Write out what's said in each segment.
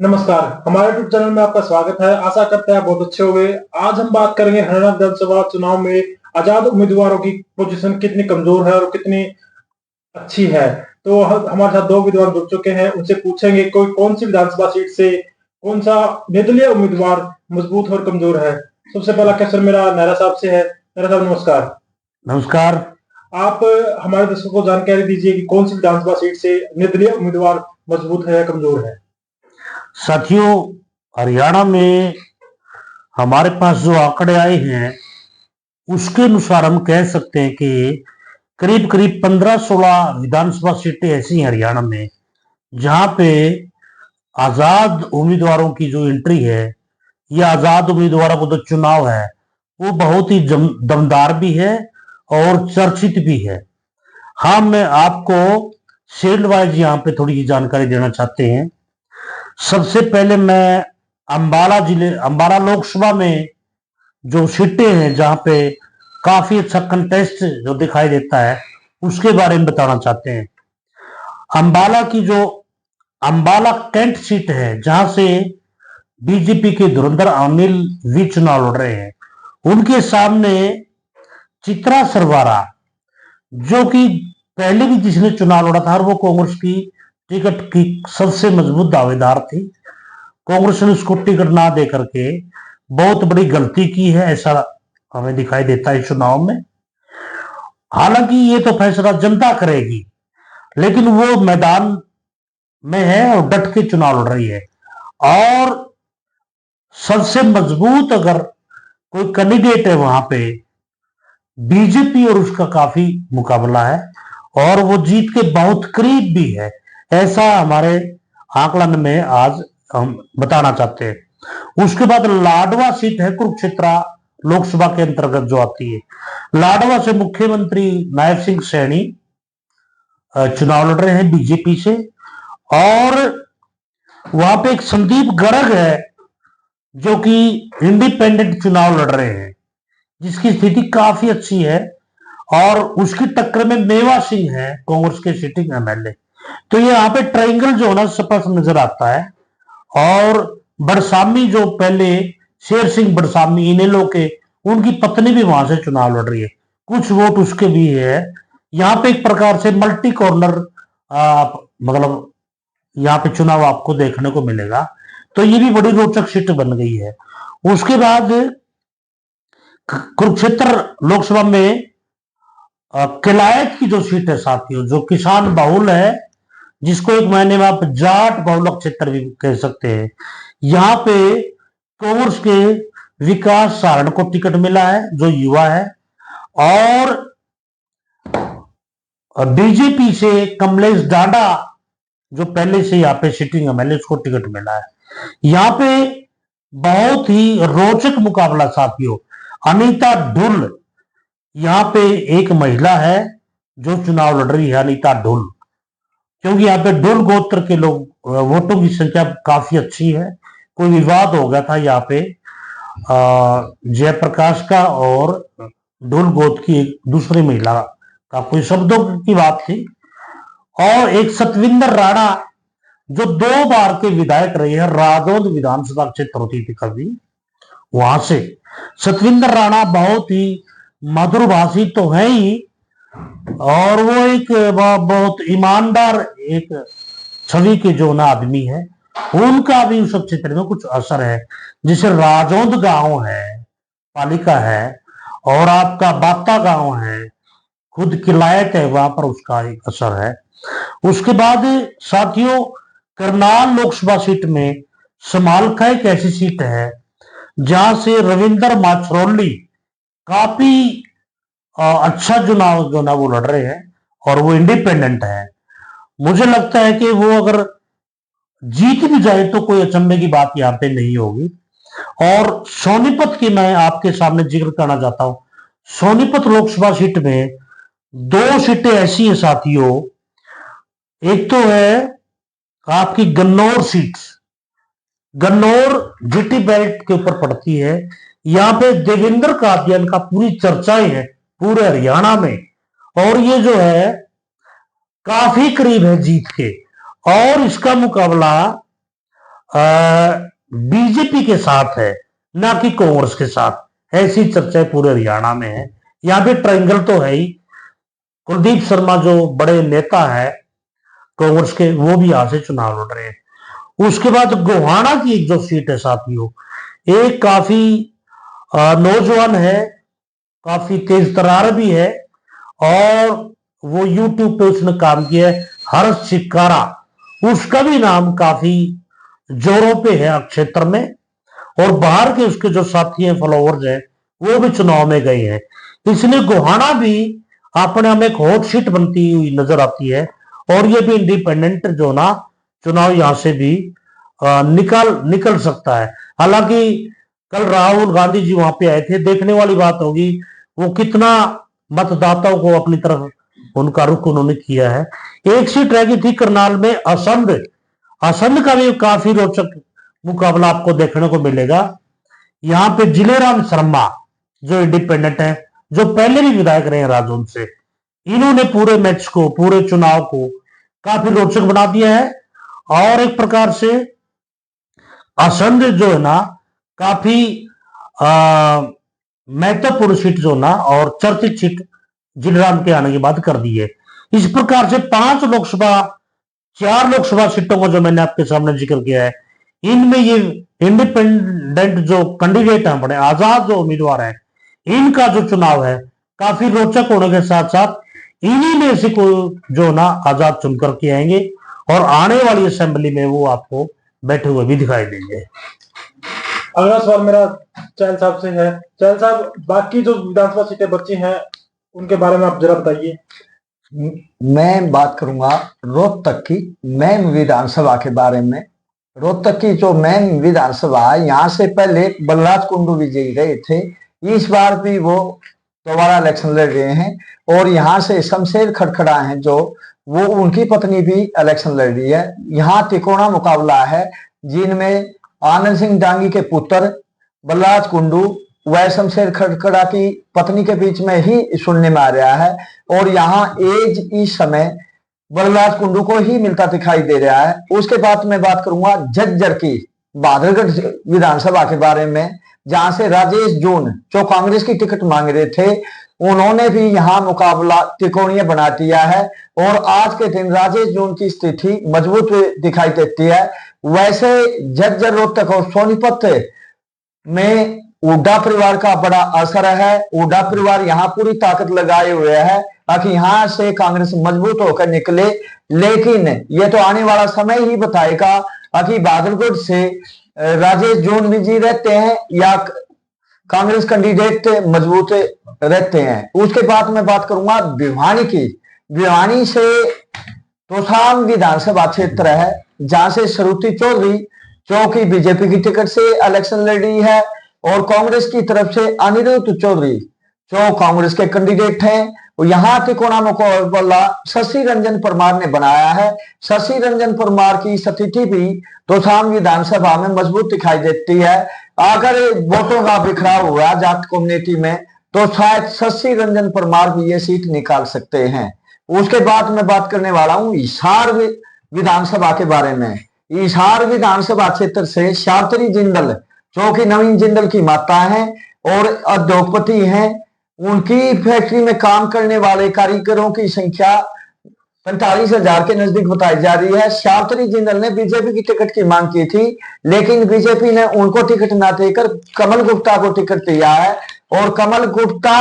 नमस्कार। हमारे YouTube channel में आपका स्वागत है। आशा करते हैं आप बहुत अच्छे होंगे। आज हम बात करेंगे हरियाणा विधानसभा चुनाव में आजाद उम्मीदवारों की पोजीशन कितनी कमजोर है और कितनी अच्छी है। तो हमारे साथ दो विद्वान जुड़ चुके हैं, उनसे पूछेंगे कोई कौन सी विधानसभा सीट से कौन सा निर्दलीय उम्मीदवार मजबूत और कमजोर है। सबसे पहला क्वेश्चन मेरा नहरा साहब से है। नहरा साहब नमस्कार। नमस्कार। आप हमारे दर्शकों को जानकारी दीजिए कि कौन सी विधानसभा सीट से निर्दलीय उम्मीदवार मजबूत है या कमजोर है। साथियों, हरियाणा में हमारे पास जो आंकड़े आए हैं उसके अनुसार हम कह सकते हैं कि करीब करीब 15-16 विधानसभा सीटें ऐसी हैं हरियाणा में जहां पे आजाद उम्मीदवारों की जो एंट्री है या आजाद उम्मीदवारों को जो चुनाव है वो बहुत ही दमदार भी है और चर्चित भी है। हाँ, मैं आपको शेड वाइज यहाँ पे थोड़ी सी जानकारी देना चाहते हैं। सबसे पहले मैं अंबाला लोकसभा में जो सीटें हैं जहां पे काफी अच्छा कंटेस्ट जो दिखाई देता है उसके बारे में बताना चाहते हैं। अंबाला की जो अंबाला कैंट सीट है जहां से बीजेपी के धुरंधर अनिल भी चुनाव लड़ रहे हैं, उनके सामने चित्रा सरवारा, जो कि पहले भी जिसने चुनाव लड़ा था और वो कांग्रेस की टिकट की सबसे मजबूत दावेदार थी। कांग्रेस ने उसको टिकट ना दे करके बहुत बड़ी गलती की है, ऐसा हमें दिखाई देता है चुनाव में। हालांकि ये तो फैसला जनता करेगी, लेकिन वो मैदान में है और डट के चुनाव लड़ रही है। और सबसे मजबूत अगर कोई कैंडिडेट है वहां पे बीजेपी और उसका काफी मुकाबला है और वो जीत के बहुत करीब भी है, ऐसा हमारे आकलन में आज हम बताना चाहते हैं। उसके बाद लाडवा सीट है कुरुक्षेत्र लोकसभा के अंतर्गत जो आती है। लाडवा से मुख्यमंत्री नायब सिंह सैनी चुनाव लड़ रहे हैं बीजेपी से, और वहां पे एक संदीप गर्ग है जो कि इंडिपेंडेंट चुनाव लड़ रहे हैं, जिसकी स्थिति काफी अच्छी है। और उसकी टक्कर में मेवा सिंह है, कांग्रेस के सिटिंग एमएलए। तो ये यहाँ पे ट्रायंगल जो है ना स्पष्ट नजर आता है। और बड़सामी जो पहले शेर सिंह बड़सामी इनेलो के, उनकी पत्नी भी वहां से चुनाव लड़ रही है, कुछ वोट उसके भी है। यहाँ पे एक प्रकार से मल्टी कॉर्नर मतलब यहाँ पे चुनाव आपको देखने को मिलेगा। तो ये भी बड़ी रोचक सीट बन गई है। उसके बाद कुरुक्षेत्र लोकसभा में किलायत की जो सीट है साथियों, जो किसान बहुल है, जिसको एक महीने में आप जाट बहुल क्षेत्र भी कह सकते हैं, यहाँ पे कांग्रेस के विकास सारण को टिकट मिला है जो युवा है, और बीजेपी से कमलेश डाडा जो पहले से यहाँ पे सिटिंग एमएलए, उसको टिकट मिला है। यहाँ पे बहुत ही रोचक मुकाबला साथियों। अनीता ढुल यहाँ पे एक महिला है जो चुनाव लड़ रही है, अनीता ढुल, क्योंकि यहाँ पे ढुल गोत्र के लोग वोटों की संख्या काफी अच्छी है। कोई विवाद हो गया था यहाँ पे जयप्रकाश का और ढुल गोत्र की एक दूसरी महिला का कोई शब्दों की बात थी। और एक सतविंदर राणा जो 2 बार के विधायक रहे हैं, राजौंद विधानसभा क्षेत्र होती थी कभी, वहां से सतविंदर राणा बहुत ही मधुरभाषी तो है ही, और वो एक बहुत ईमानदार एक छवि के जो ना आदमी है, उनका भी उस क्षेत्र में कुछ असर है। जैसे राजौंद गांव है, पालिका है, और आपका बाता गांव है, खुद किलायत है, वहां पर उसका एक असर है। उसके बाद साथियों, करनाल लोकसभा सीट में समालखा एक ऐसी सीट है जहां से रविंदर माछरोली काफी अच्छा चुनाव जो ना वो लड़ रहे हैं, और वो इंडिपेंडेंट है। मुझे लगता है कि वो अगर जीत भी जाए तो कोई अचंभे की बात यहाँ पे नहीं होगी। और सोनीपत की मैं आपके सामने जिक्र करना चाहता हूं। सोनीपत लोकसभा सीट में 2 सीटें ऐसी हैं साथियों। एक तो है आपकी Gannaur seat, Gannaur GT belt के ऊपर पड़ती है। यहाँ पे देवेंद्र कादियान का पूरी चर्चाएं है पूरे हरियाणा में, और ये जो है काफी करीब है जीत के। और इसका मुकाबला बीजेपी के साथ है, ना कि कांग्रेस के साथ। ऐसी चर्चा पूरे हरियाणा में है। यहाँ पे ट्रायंगल तो है ही। कुलदीप शर्मा जो बड़े नेता है कांग्रेस के, वो भी यहां से चुनाव लड़ रहे हैं। उसके बाद गोहाना की एक जो सीट है साथियों, एक काफी नौजवान है, काफी तेज तर्रार भी है, और वो यूट्यूब पे उसने काम किया है, हर्ष शिकारा। उसका भी नाम काफी जोरों पे है क्षेत्र में, और बाहर के उसके जो साथी हैं, फॉलोअर्स हैं, वो भी चुनाव में गए हैं। इसलिए गोहाना भी अपने में एक हॉट सीट बनती हुई नजर आती है, और ये भी इंडिपेंडेंट जो ना चुनाव यहां से भी निकल सकता है। हालांकि कल राहुल गांधी जी वहां पे आए थे, देखने वाली बात होगी वो कितना मतदाताओं को अपनी तरफ उनका रुख उन्होंने किया है। एक सीट रह गई थी करनाल में, असंध। असंध का भी काफी रोचक मुकाबला आपको देखने को मिलेगा। यहाँ पे जिलेराम शर्मा जो इंडिपेंडेंट है, जो पहले भी विधायक रहे हैं राजौंद से, इन्होंने पूरे मैच को, पूरे चुनाव को काफी रोचक बना दिया है। और एक प्रकार से असंध जो है ना, काफी महत्वपूर्ण सीट जो ना और चर्चित सीट जिलेराम के आने की बात कर दी है। इस प्रकार से 4 लोकसभा सीटों का जो मैंने आपके सामने जिक्र किया है, इनमें ये इंडिपेंडेंट जो कैंडिडेट हैं, बड़े आजाद जो उम्मीदवार हैं, इनका जो चुनाव है काफी रोचक होने के साथ साथ इन्हीं में से कोई जो ना आजाद चुनकर के आएंगे, और आने वाली असेंबली में वो आपको बैठे हुए भी दिखाई देंगे। अगला सवाल मेरा चैल साहब से है। चैल साहब, बाकी जो विधानसभा सीटें बची हैं उनके बारे में आप जरा बताइए। मैं बात करूंगा रोहतक की मेन विधानसभा के बारे में। रोहतक की जो मेन विधानसभा है, यहाँ से पहले बलराज कुंडू विजयी रहे थे, इस बार भी वो दोबारा इलेक्शन लड़ रहे हैं, और यहाँ से शमशेर खड़खड़ा हैं जो, वो उनकी पत्नी भी इलेक्शन लड़ रही है। यहाँ तिकोना मुकाबला है, जिनमें आनंद सिंह डांगी के पुत्र बलराज कुंडू वह शमशेर खड़खड़ा की पत्नी के बीच में ही सुनने में आ रहा है, और यहाँ एज इस समय बलराज कुंडू को ही मिलता दिखाई दे रहा है। उसके बाद मैं बात करूंगा झज्जर की बहादुरगढ़ विधानसभा के बारे में, जहां से राजेश जून जो कांग्रेस की टिकट मांग रहे थे, उन्होंने भी यहाँ मुकाबला त्रिकोणीय बना दिया है, और आज के दिन राजेश जून की स्थिति मजबूत दिखाई देती है। वैसे झज्जर, रोहतक और सोनीपत में हुड्डा परिवार का बड़ा असर है। हुड्डा परिवार यहाँ पूरी ताकत लगाए हुए है ताकि यहाँ से कांग्रेस मजबूत होकर निकले, लेकिन ये तो आने वाला समय ही बताएगा कि बहादुरगढ़ से राजेश जून विजयी रहते हैं या कांग्रेस कैंडिडेट मजबूत रहते हैं। उसके बाद मैं बात करूंगा भिवानी की। भिवानी से तोशाम विधानसभा क्षेत्र है, जहां से श्रुति चौधरी जो कि बीजेपी की टिकट से इलेक्शन लड़ रही है, और कांग्रेस की तरफ से अनिरुद्ध चौधरी जो कांग्रेस के कैंडिडेट हैं। यहाँ तिकोना मुकाबला शशि रंजन परमार ने बनाया है। शशि रंजन परमार की स्थिति भी तोशाम विधानसभा में मजबूत दिखाई देती है। अगर वोटों का बिखराव हुआ जाट कम्युनिटी में, तो शायद शशि रंजन परमार भी ये सीट निकाल सकते हैं। उसके बाद मैं बात करने वाला हूँ हिसार विधानसभा के बारे में। हिसार विधानसभा क्षेत्र से शास्त्री जिंदल जो कि नवीन जिंदल की माता है और उद्योगपति हैं, उनकी फैक्ट्री में काम करने वाले कारीगरों की संख्या 45,000 के नजदीक बताई जा रही है। शास्त्री जिंदल ने बीजेपी की टिकट की मांग की थी, लेकिन बीजेपी ने उनको टिकट ना देकर कमल गुप्ता को टिकट दिया है, और कमल गुप्ता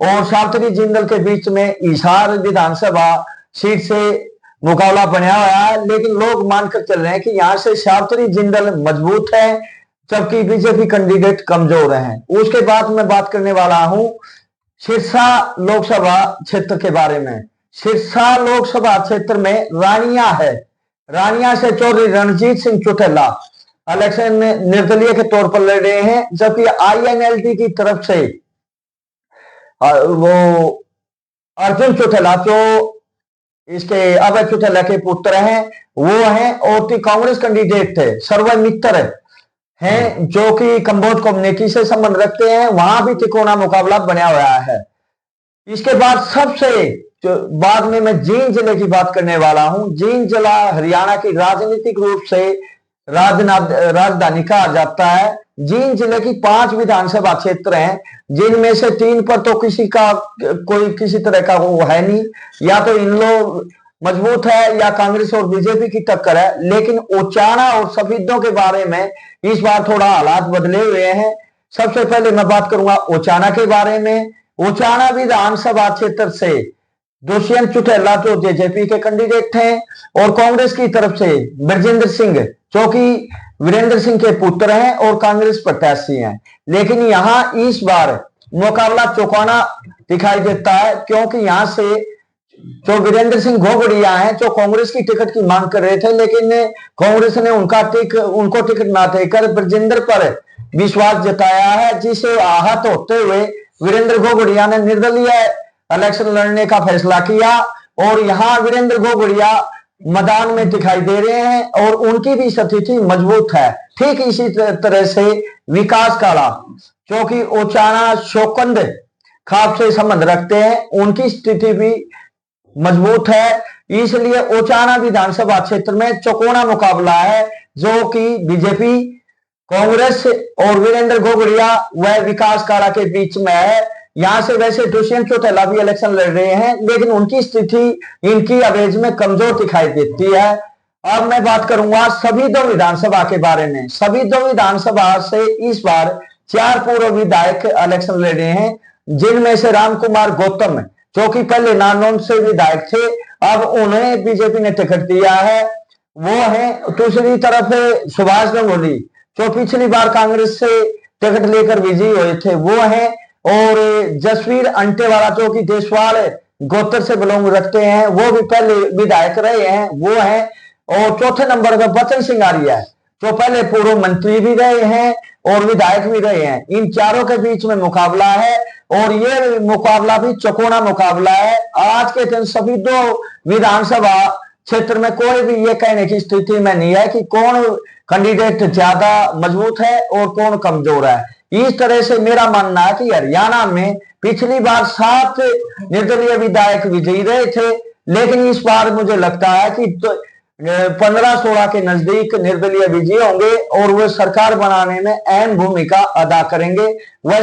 और शास्त्री जिंदल के बीच में हिसार विधानसभा सीट से मुकाबला बना हुआ है। लेकिन लोग मानकर चल रहे हैं कि यहाँ से शास्त्री जिंदल मजबूत है, जबकि बीजेपी कैंडिडेट कमजोर हैं। उसके बाद मैं बात करने वाला हूं सिरसा लोकसभा क्षेत्र के बारे में। सिरसा लोकसभा क्षेत्र में रानिया है। रानिया से चौधरी रणजीत सिंह चौटाला इलेक्शन में निर्दलीय के तौर पर लड़ रहे हैं, जबकि INLD की तरफ से वो अर्जुन चौटाला जो इसके अभय चौटाला के पुत्र हैं वो हैं, और कांग्रेस कैंडिडेट थे सर्वय मित्र हैं जो कि कंबोज कम्युनिटी से संबंध रखते हैं। वहां भी तिकोना मुकाबला बना हुआ है। इसके बाद सबसे बाद में मैं जींद जिले की बात करने वाला हूं। जींद जिला हरियाणा की राजनीतिक रूप से राजधानी कहा जाता है। जींद जिले की 5 विधानसभा क्षेत्र हैं, जिनमें से 3 पर तो किसी का कोई किसी तरह का वो है नहीं, या तो इन लोग मजबूत है या कांग्रेस और बीजेपी की टक्कर है। लेकिन ओचाना और सफीदों के बारे में इस बार थोड़ा हालात बदले हुए हैं। सबसे पहले मैं बात करूंगा ओचाना के बारे में। ओचाना विधानसभा क्षेत्र से दुष्यंत चौटाला जो जेजेपी के कैंडिडेट हैं, और कांग्रेस की तरफ से बरजिंदर सिंह जो कि वीरेंद्र सिंह के पुत्र हैं और कांग्रेस प्रत्याशी हैं। लेकिन यहाँ इस बार मुकाबला चौकाना दिखाई देता है, क्योंकि यहाँ से जो वीरेंद्र सिंह घोगड़िया हैं जो कांग्रेस की टिकट की मांग कर रहे थे, लेकिन कांग्रेस ने उनको टिकट ना देकर बरजिंदर पर विश्वास जताया है, जिसे आहत होते हुए वीरेंद्र घोगड़िया ने निर्दलीय इलेक्शन लड़ने का फैसला किया। और यहाँ वीरेंद्र घोगड़िया मैदान में दिखाई दे रहे हैं और उनकी भी स्थिति मजबूत है। ठीक इसी तरह से विकास काला जो कि ओचाना शोकंद खाप से संबंध रखते हैं, उनकी स्थिति भी मजबूत है। इसलिए ओचाना विधानसभा क्षेत्र में चौकोना मुकाबला है, जो कि बीजेपी, कांग्रेस और वीरेंद्र घोगड़िया व विकास काला के बीच में है। यहां से वैसे दुष्यंत चौटाला भी इलेक्शन लड़ रहे हैं, लेकिन उनकी स्थिति इनकी अवेज में कमजोर दिखाई देती है। अब मैं बात करूंगा सभी 2 विधानसभा के बारे में। सभी 2 विधानसभा से इस बार 4 पूर्व विधायक इलेक्शन लड़ रहे हैं, जिनमें से राम कुमार गौतम जो कि पहले नारनौल से विधायक थे, अब उन्हें बीजेपी ने टिकट दिया है, वो है। दूसरी तरफ सुभाष गंगोली जो पिछली बार कांग्रेस से टिकट लेकर विजयी हुए थे, वो है। और जसवीर अंटेवाला जो कि देशवाल गोत्र से बिलोंग रखते हैं, वो भी पहले विधायक रहे हैं, वो है। और चौथे नंबर पर बचन सिंह आर्य जो पहले पूर्व मंत्री भी रहे हैं और विधायक भी रहे हैं। इन चारों के बीच में मुकाबला है, और ये मुकाबला भी चौकोना मुकाबला है। आज के दिन सभी 2 विधानसभा क्षेत्र में कोई भी ये कहने की स्थिति में नहीं है कि कौन कैंडिडेट ज्यादा मजबूत है और कौन कमजोर है। इस तरह से मेरा मानना है कि हरियाणा में पिछली बार 7 निर्दलीय विधायक विजयी रहे थे, लेकिन इस बार मुझे लगता है कि 15-16 के नजदीक निर्दलीय विजयी होंगे और वो सरकार बनाने में अहम भूमिका अदा करेंगे। वह